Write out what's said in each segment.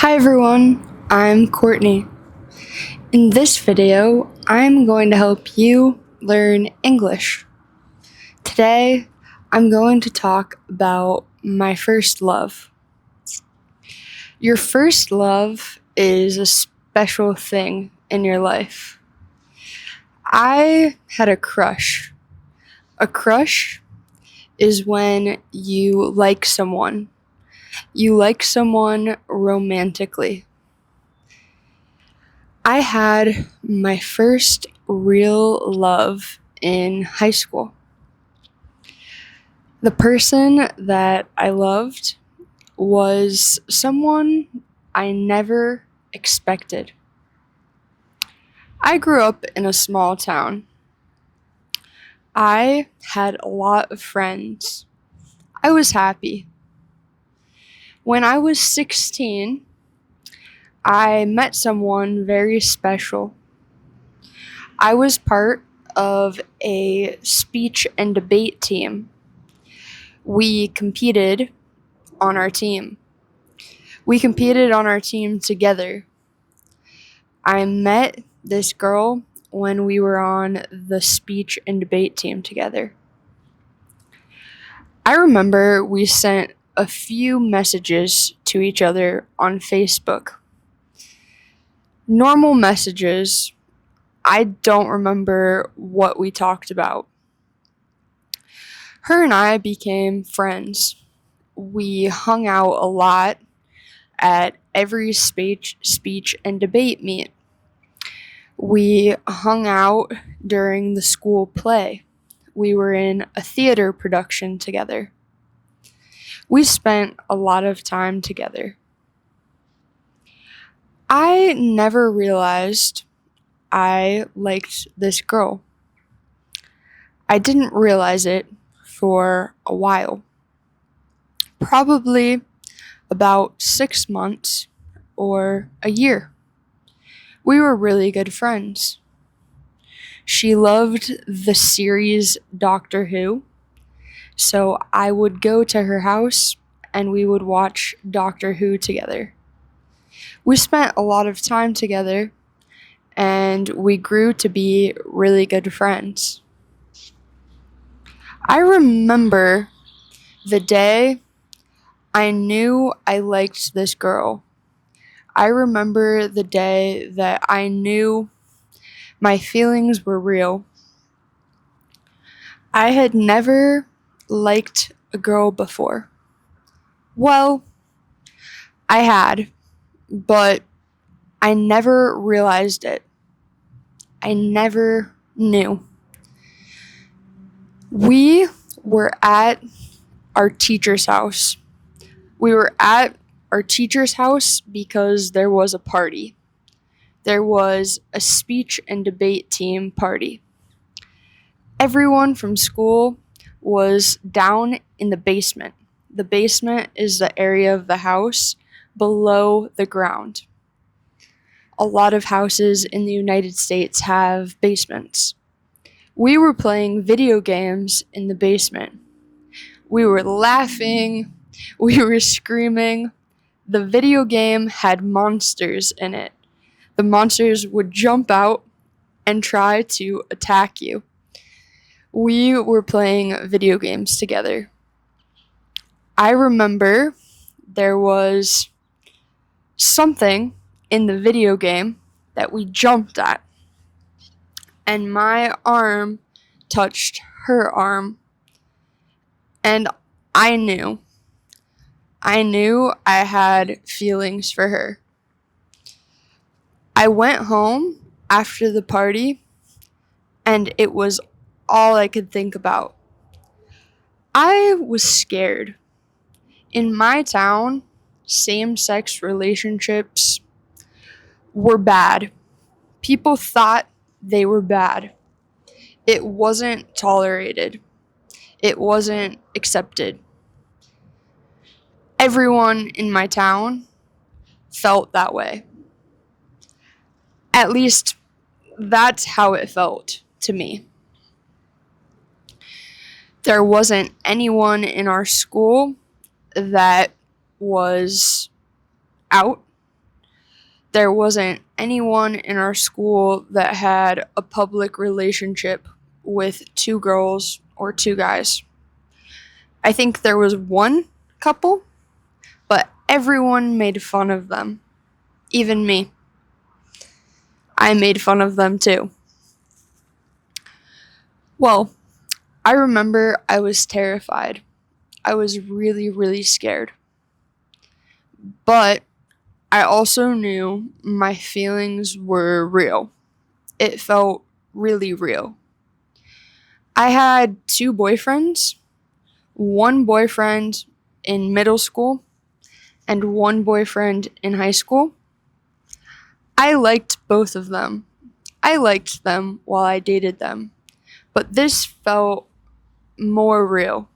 Hi everyone, I'm Courtney. In this video, I'm going to help you learn English. Today, I'm going to talk about my first love. Your first love is a special thing in your life. I had a crush. A crush is when you like someone. You like someone romantically. I had my first real love in high school. The person that I loved was someone I never expected. I grew up in a small town. I had a lot of friends. I was happy. When I was 16, I met someone very special. I was part of a speech and debate team. We competed on our team. We competed on our team together. I met this girl when we were on the speech and debate team together. I remember we sent a few messages to each other on Facebook. Normal messages. I don't remember what we talked about. Her and I became friends. We hung out a lot at every speech and debate meet. We hung out during the school play. We were in a theater production together. We spent a lot of time together. I never realized I liked this girl. I didn't realize it for a while. Probably about 6 months or a year. We were really good friends. She loved the series Doctor Who, so I would go to her house and we would watch Doctor Who together. We spent a lot of time together and we grew to be really good friends. I remember the day I knew I liked this girl. I remember the day that I knew my feelings were real. I had never liked a girl before. Well, I had, but I never realized it. I never knew. We were at our teacher's house. We were at our teacher's house because there was a party. There was a speech and debate team party. Everyone from school was down in the basement. The basement is the area of the house below the ground. A lot of houses in the United States have basements. We were playing video games in the basement. We were laughing. We were screaming. The video game had monsters in it. The monsters would jump out and try to attack you. We were playing video games together. I remember there was something in the video game that we jumped at, and my arm touched her arm, and I knew I had feelings for her. I went home after the party, and it was all I could think about. I was scared. In my town, same-sex relationships were bad. People thought they were bad. It wasn't tolerated. It wasn't accepted. Everyone in my town felt that way. At least that's how it felt to me. There wasn't anyone in our school that was out. There wasn't anyone in our school that had a public relationship with two girls or two guys. I think there was one couple, but everyone made fun of them. Even me. I made fun of them too. Well, I remember I was terrified. I was really, really scared. But I also knew my feelings were real. It felt really real. I had two boyfriends, one boyfriend in middle school and one boyfriend in high school. I liked both of them. I liked them while I dated them. But this felt more real.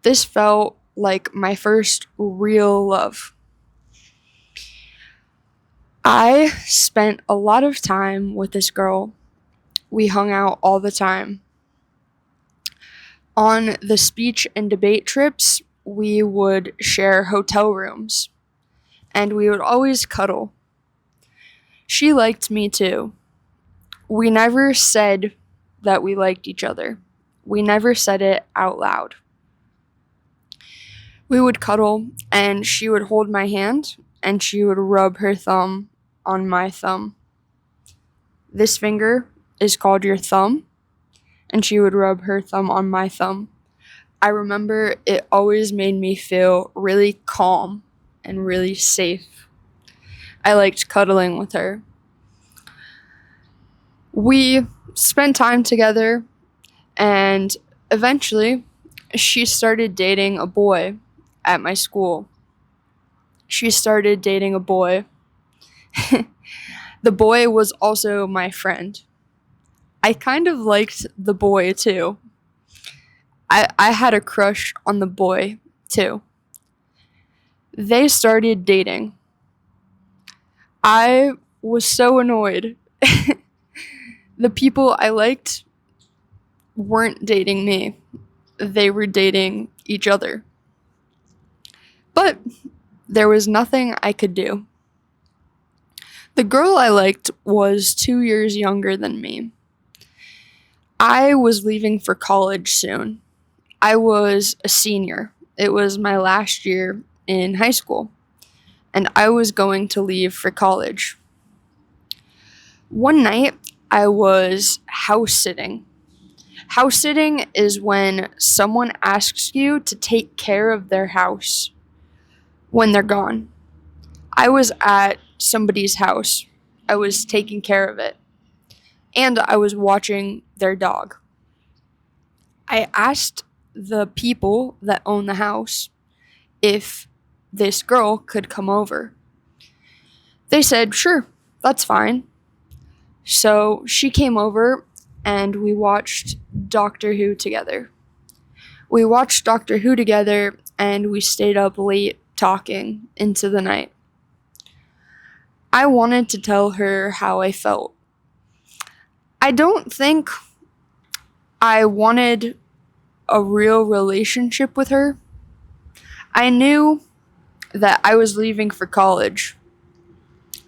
This felt like my first real love. I spent a lot of time with this girl. We hung out all the time. On the speech and debate trips, we would share hotel rooms, and we would always cuddle. She liked me too. We never said that we liked each other. We never said it out loud. We would cuddle, and she would hold my hand, and she would rub her thumb on my thumb. This finger is called your thumb, and she would rub her thumb on my thumb. I remember it always made me feel really calm and really safe. I liked cuddling with her. We spent time together, and eventually she started dating a boy at my school. She started dating a boy. The boy was also my friend. I kind of liked the boy too. I had a crush on the boy too. They started dating. I was so annoyed. The people I liked weren't dating me. They were dating each other. But there was nothing I could do. The girl I liked was 2 years younger than me. I was leaving for college soon. I was a senior. It was my last year in high school, and I was going to leave for college. One night, I was house sitting. House sitting is when someone asks you to take care of their house when they're gone. I was at somebody's house. I was taking care of it. And I was watching their dog. I asked the people that own the house if this girl could come over. They said, sure, that's fine. So she came over and we watched Doctor Who together. We watched Doctor Who together and we stayed up late talking into the night. I wanted to tell her how I felt. I don't think I wanted a real relationship with her. I knew that I was leaving for college.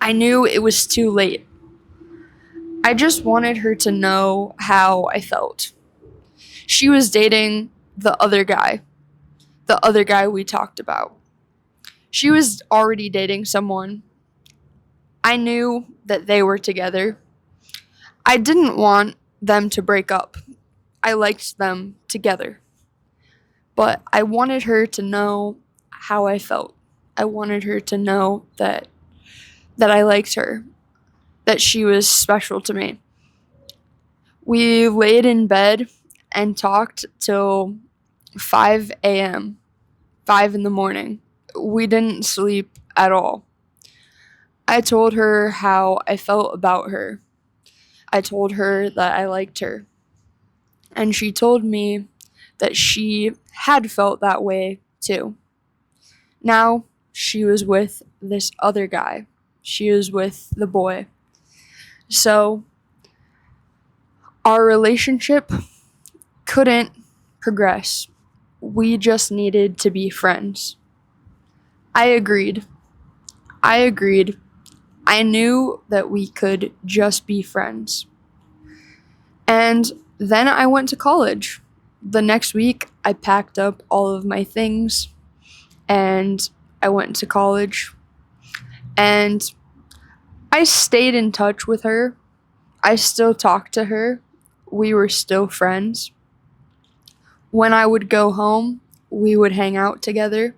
I knew it was too late. I just wanted her to know how I felt. She was dating the other guy we talked about. She was already dating someone. I knew that they were together. I didn't want them to break up. I liked them together. But I wanted her to know how I felt. I wanted her to know that I liked her, that she was special to me. We laid in bed and talked till 5 a.m., 5 in the morning. We didn't sleep at all. I told her how I felt about her. I told her that I liked her. And she told me that she had felt that way too. Now she was with this other guy. She was with the boy. So our relationship couldn't progress. We just needed to be friends. I agreed. I knew that we could just be friends. And then I went to college. The next week, I packed up all of my things and I went to college. And I stayed in touch with her. I still talked to her. We were still friends. When I would go home, we would hang out together.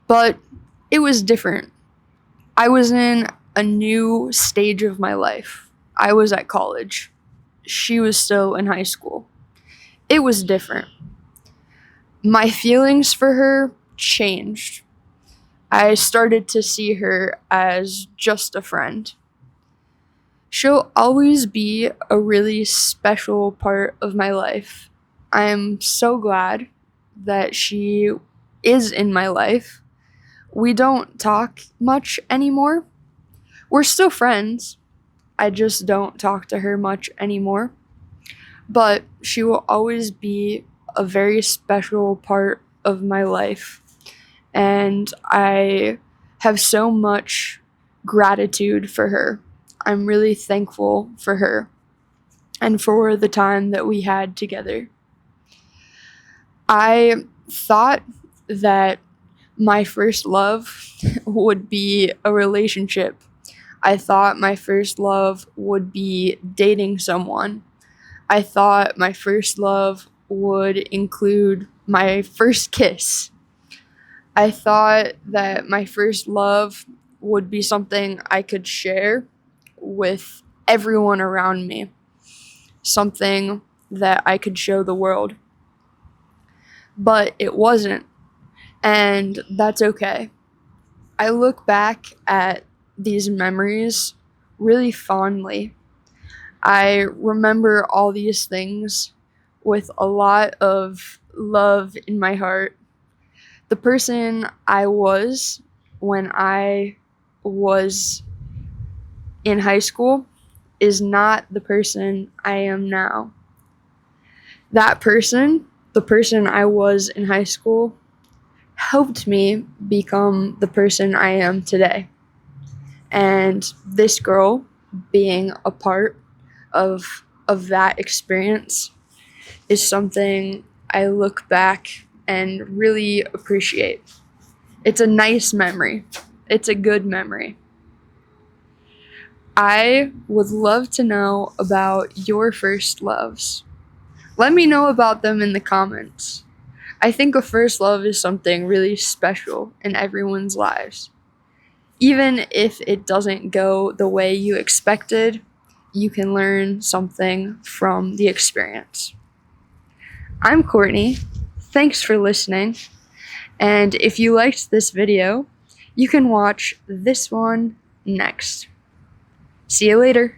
But it was different. I was in a new stage of my life. I was at college. She was still in high school. It was different. My feelings for her changed. I started to see her as just a friend. She'll always be a really special part of my life. I'm so glad that she is in my life. We don't talk much anymore. We're still friends. I just don't talk to her much anymore. But she will always be a very special part of my life. And I have so much gratitude for her. I'm really thankful for her and for the time that we had together. I thought that my first love would be a relationship. I thought my first love would be dating someone. I thought my first love would include my first kiss. I thought that my first love would be something I could share with everyone around me, something that I could show the world. But it wasn't, and that's okay. I look back at these memories really fondly. I remember all these things with a lot of love in my heart. The person I was when I was in high school is not the person I am now. That person, the person I was in high school, helped me become the person I am today. And this girl being a part of that experience is something I look back and really appreciate. It's a nice memory. It's a good memory. I would love to know about your first loves. Let me know about them in the comments. I think a first love is something really special in everyone's lives. Even if it doesn't go the way you expected, you can learn something from the experience. I'm Courtney. Thanks for listening. And if you liked this video, you can watch this one next. See you later.